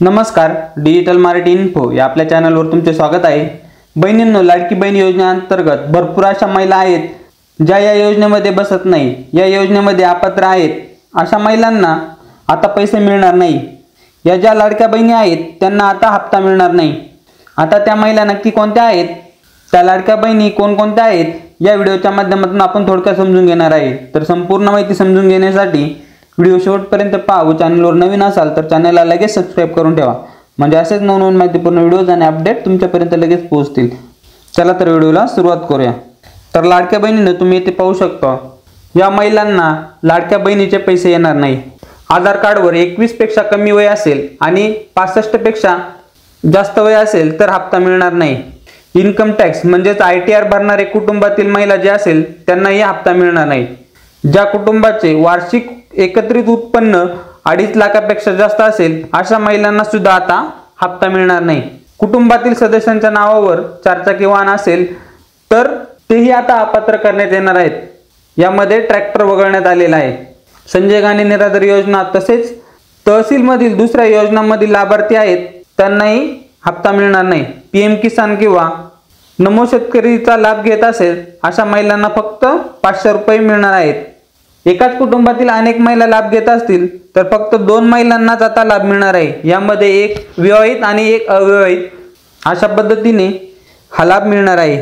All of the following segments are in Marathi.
नमस्कार, डिजिटल मराठी इन्फो या आपल्या चॅनलवर तुमचे स्वागत आहे। बहिणींनो, लाडकी बहीण योजनेअंतर्गत भरपूर अशा महिला आहेत ज्या या योजनेमध्ये बसत नाही, या योजनेमध्ये अपात्र आहेत। अशा महिलांना आता पैसे मिळणार नाही। या ज्या लाडक्या बहिणी आहेत त्यांना आता हप्ता मिळणार नाही। आता त्या महिला नक्की कोणत्या आहेत, त्या लाडक्या बहिणी कोणकोणत्या आहेत, या व्हिडिओच्या माध्यमातून आपण थोडक्यात समजून घेणार आहे। तर संपूर्ण माहिती समजून घेण्यासाठी व्हिडिओ शेवटपर्यंत पहा व चॅनलवर नवीन असाल तर चॅनलला लगेच सबस्क्राइब करून ठेवा, म्हणजे असेच नवनवीन माहितीपूर्ण व्हिडिओज आणि अपडेट तुमच्यापर्यंत लगेच पोहोचतील। चला तर व्हिडिओला सुरुवात करूया। तर लाडक्या बहिणींनो, तुम्ही इथे पाहू शकता या महिलांना लाडक्या बहिणीचे पैसे येणार नाही। आधार कार्डवर 21 पेक्षा कमी वय असेल आणि 65 पेक्षा जास्त वय असेल तर हप्ता मिळणार नाही। इन्कम टॅक्स म्हणजेच ITR भरणारे कुटुंबातील महिला जे असेल त्यांनाही हप्ता मिळणार नाही। ज्या कुटुंबाचे वार्षिक एकत्रित उत्पन्न 2.5 लाखापेक्षा जास्त असेल अशा महिलांना सुद्धा आता हप्ता मिळणार नाही। कुटुंबातील सदस्यांच्या नावावर 4 चाकी वाहन असेल तर तेही आता अपात्र करण्यात येणार आहेत। यामध्ये ट्रॅक्टर वगळण्यात आलेला आहे। संजय गांधी निराधार योजना तसेच तहसील मधील दुसऱ्या योजनांमधील लाभार्थी आहेत त्यांनाही हप्ता मिळणार नाही। PM किसान किंवा नमो शेतकरीचा लाभ घेत असेल अशा महिलांना फक्त 500 रुपये मिळणार आहेत। एकाच कुटुंबातील अनेक महिला लाभ घेत असतील तर फक्त 2 महिलांनाच आता लाभ मिळणार आहे। यामध्ये एक विवाहित आणि एक अविवाहित अशा पद्धतीने हा लाभ मिळणार आहे।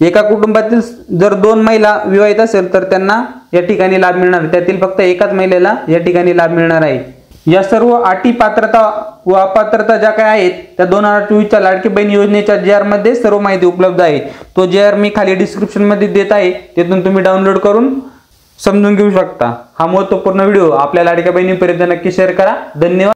एका कुटुंबातील जर 2 महिला विवाहित असेल तर त्यांना या ठिकाणी लाभ मिळणार, त्यातील फक्त एकाच महिलेला या ठिकाणी लाभ मिळणार आहे। या सर्व अटी, पात्रता व अपात्रता ज्या काही आहेत त्या 2024च्या लाडकी बहीण योजनेच्या JR मध्ये सर्व माहिती उपलब्ध आहे। तो JR मी खाली डिस्क्रिप्शन मध्ये देत आहे, तिथून तुम्ही डाउनलोड करून समजून घेऊ शकता। हा महत्त्वपूर्ण व्हिडिओ आपल्या लाडक्या बहिणींपर्यंत नक्की शेअर करा। धन्यवाद।